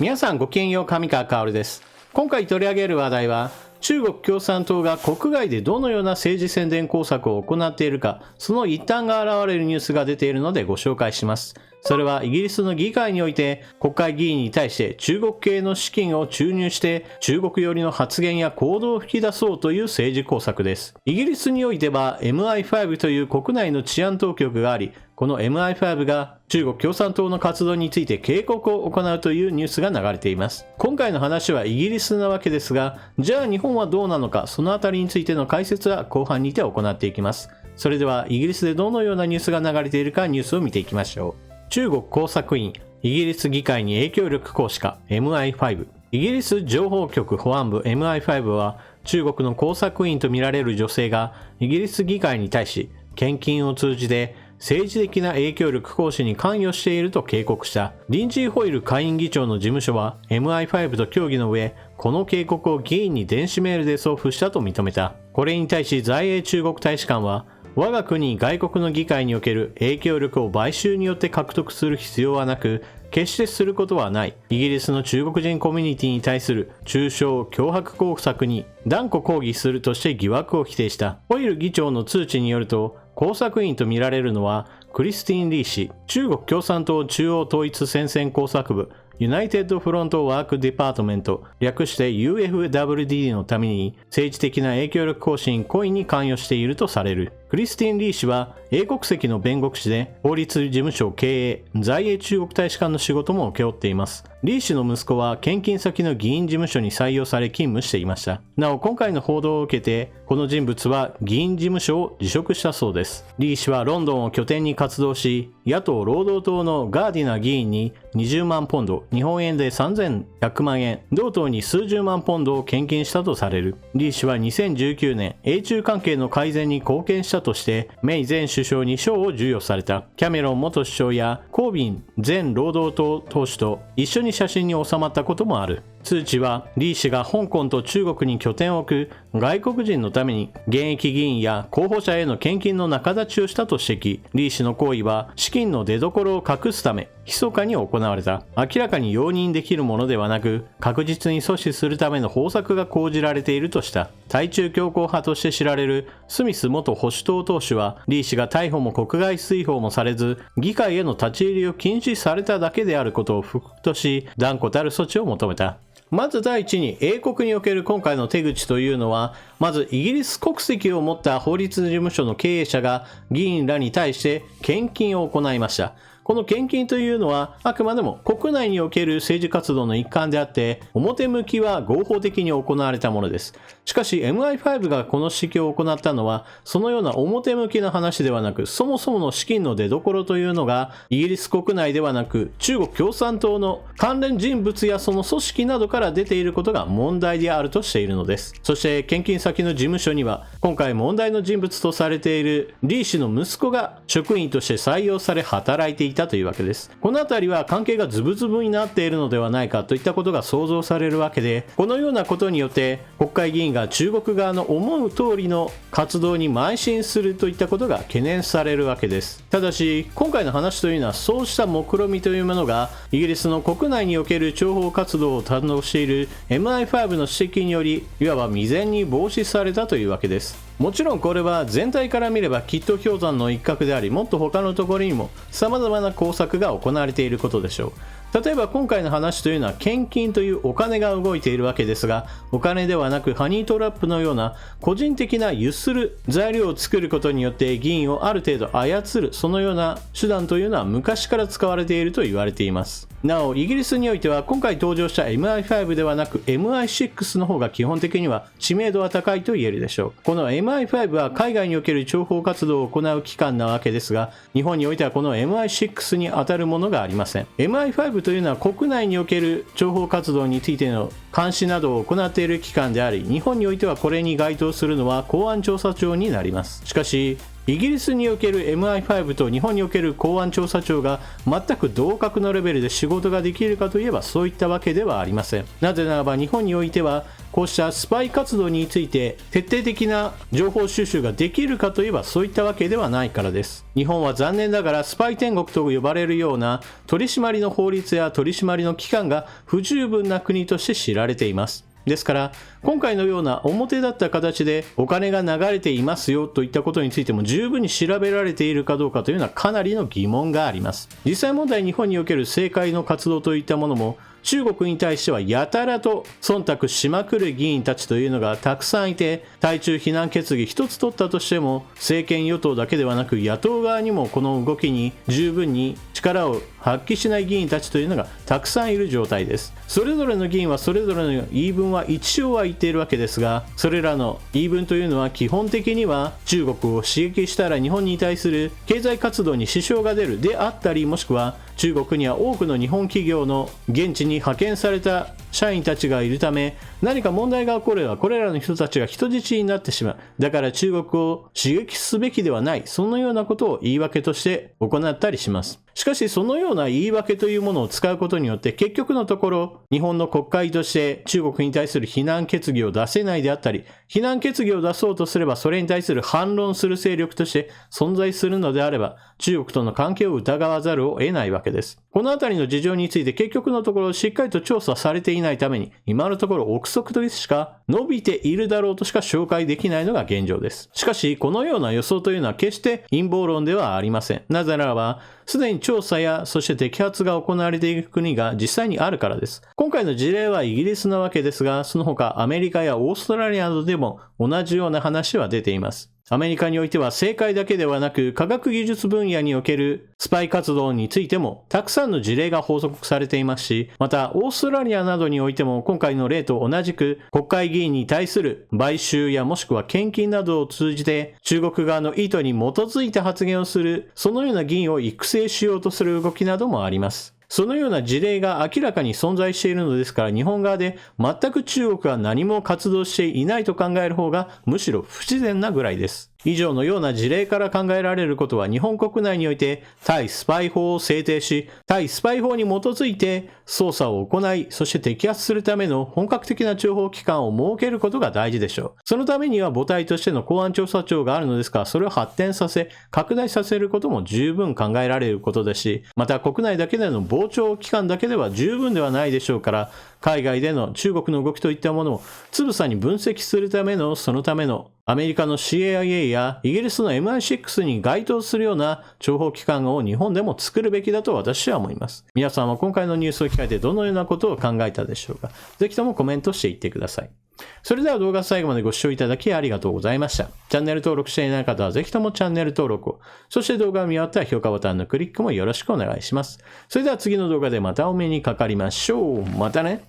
皆さんごきげんよう、上川薫です。今回取り上げる話題は、中国共産党が国外でどのような政治宣伝工作を行っているか、その一端が現れるニュースが出ているのでご紹介します。それはイギリスの議会において国会議員に対して中国系の資金を注入して中国寄りの発言や行動を引き出そうという政治工作です。イギリスにおいては MI5 という国内の治安当局があり、この MI5 が中国共産党の活動について警告を行うというニュースが流れています。今回の話はイギリスなわけですが、じゃあ日本はどうなのか、そのあたりについての解説は後半にて行っていきます。それではイギリスでどのようなニュースが流れているかニュースを見ていきましょう。中国工作員、イギリス議会に影響力行使か MI5。 イギリス情報局保安部 MI5 は中国の工作員とみられる女性がイギリス議会に対し献金を通じて政治的な影響力行使に関与していると警告した。リンジー・ホイル下院議長の事務所は MI5 と協議の上、この警告を議員に電子メールで送付したと認めた。これに対し在英中国大使館は、我が国外国の議会における影響力を買収によって獲得する必要はなく、決してすることはない。イギリスの中国人コミュニティに対する中傷脅迫工作に断固抗議するとして疑惑を否定した。ホイル議長の通知によると、工作員とみられるのはクリスティン・リー氏、中国共産党中央統一戦線工作部ユナイテッドフロントワークデパートメント、略して UFWD のために政治的な影響力行使に故意に関与しているとされる。クリスティン・リー氏は英国籍の弁護士で法律事務所経営、在英中国大使館の仕事も請け負っています。リー氏の息子は献金先の議員事務所に採用され勤務していました。なお今回の報道を受けて、この人物は議員事務所を辞職したそうです。リー氏はロンドンを拠点に活動し、野党労働党のガーディナー議員に20万ポンド、日本円で3100万円、同党に数十万ポンドを献金したとされる。リー氏は2019年、英中関係の改善に貢献したとして、メイ前首相に賞を授与された。キャメロン元首相やコービン前労働党党首と一緒に写真に収まったこともある。通知はリー氏が香港と中国に拠点を置く外国人のために現役議員や候補者への献金の仲立ちをしたと指摘。リー氏の行為は資金の出所を隠すため密かに行われた。明らかに容認できるものではなく、確実に阻止するための方策が講じられているとした。対中強硬派として知られるスミス元保守党党首は、リー氏が逮捕も国外追放もされず、議会への立ち入りを禁止されただけであることを不服とし、断固たる措置を求めた。まず第一に、英国における今回の手口というのは、まずイギリス国籍を持った法律事務所の経営者が議員らに対して献金を行いました。この献金というのはあくまでも国内における政治活動の一環であって、表向きは合法的に行われたものです。しかし MI5 がこの指揮を行ったのは、そのような表向きな話ではなく、そもそもの資金の出所というのがイギリス国内ではなく、中国共産党の関連人物やその組織などから出ていることが問題であるとしているのです。そして献金先の事務所には、今回問題の人物とされているリー氏の息子が職員として採用され働いていたというわけです。このあたりは関係がズブズブになっているのではないかといったことが想像されるわけで、このようなことによって国会議員が中国側の思う通りの活動に邁進するといったことが懸念されるわけです。ただし今回の話というのは、そうした目論見というものがイギリスの国内における諜報活動を担当している MI5 の指摘により、いわば未然に防止されたというわけです。もちろんこれは全体から見ればきっと氷山の一角であり、もっと他のところにも様々な工作が行われていることでしょう。例えば今回の話というのは献金というお金が動いているわけですが、お金ではなくハニートラップのような個人的なゆする材料を作ることによって議員をある程度操る、そのような手段というのは昔から使われていると言われています。なおイギリスにおいては今回登場した MI5 ではなく MI6 の方が基本的には知名度は高いと言えるでしょう。この MI5 は海外における諜報活動を行う機関なわけですが、日本においてはこの MI6 に当たるものがありません。MI5 というのは国内における諜報活動についての監視などを行っている機関であり、日本においてはこれに該当するのは公安調査庁になります。しかしイギリスにおける MI5 と日本における公安調査庁が全く同格のレベルで仕事ができるかといえばそういったわけではありません。なぜならば日本においてはこうしたスパイ活動について徹底的な情報収集ができるかといえばそういったわけではないからです。日本は残念ながらスパイ天国と呼ばれるような取り締まりの法律や取り締まりの機関が不十分な国として知られています。ですから今回のような表立った形でお金が流れていますよといったことについても十分に調べられているかどうかというのはかなりの疑問があります。実際問題日本における政界の活動といったものも中国に対してはやたらと忖度しまくる議員たちというのがたくさんいて、対中非難決議一つ取ったとしても政権与党だけではなく野党側にもこの動きに十分に力を発揮しない議員たちというのがたくさんいる状態です。それぞれの議員はそれぞれの言い分は一応は言っているわけですが、それらの言い分というのは基本的には中国を刺激したら日本に対する経済活動に支障が出るであったり、もしくは中国には多くの日本企業の現地に派遣された社員たちがいるため、何か問題が起こればこれらの人たちが人質になってしまう。だから中国を刺激すべきではない。そのようなことを言い訳として行ったりします。しかしそのような言い訳というものを使うことによって結局のところ日本の国会として中国に対する非難決議を出せないであったり、非難決議を出そうとすればそれに対する反論する勢力として存在するのであれば中国との関係を疑わざるを得ないわけです。このあたりの事情について結局のところしっかりと調査されていないために今のところ憶測としか伸びているだろうとしか紹介できないのが現状です。しかしこのような予想というのは決して陰謀論ではありません。なぜならばすでに調査やそして摘発が行われている国が実際にあるからです。今回の事例はイギリスなわけですが、その他アメリカやオーストラリアなどでも同じような話は出ています。アメリカにおいては政界だけではなく科学技術分野におけるスパイ活動についてもたくさんの事例が報告されていますし、またオーストラリアなどにおいても今回の例と同じく国会議員に対する買収やもしくは献金などを通じて中国側の意図に基づいて発言をする、そのような議員を育成しようとする動きなどもあります。そのような事例が明らかに存在しているのですから、日本側で全く中国が何も活動していないと考える方がむしろ不自然なぐらいです。以上のような事例から考えられることは日本国内において対スパイ法を制定し、対スパイ法に基づいて捜査を行い、そして摘発するための本格的な諜報機関を設けることが大事でしょう。そのためには母体としての公安調査庁があるのですから、それを発展させ、拡大させることも十分考えられることですし、また国内だけでの傍聴機関だけでは十分ではないでしょうから、海外での中国の動きといったものをつぶさに分析するための、そのためのアメリカの CIA やイギリスの MI6 に該当するような諜報機関を日本でも作るべきだと私は思います。皆さんは今回のニュースを聞いてどのようなことを考えたでしょうか。ぜひともコメントしていってください。それでは動画最後までご視聴いただきありがとうございました。チャンネル登録していない方はぜひともチャンネル登録を。そして動画を見終わったら評価ボタンのクリックもよろしくお願いします。それでは次の動画でまたお目にかかりましょう。またね。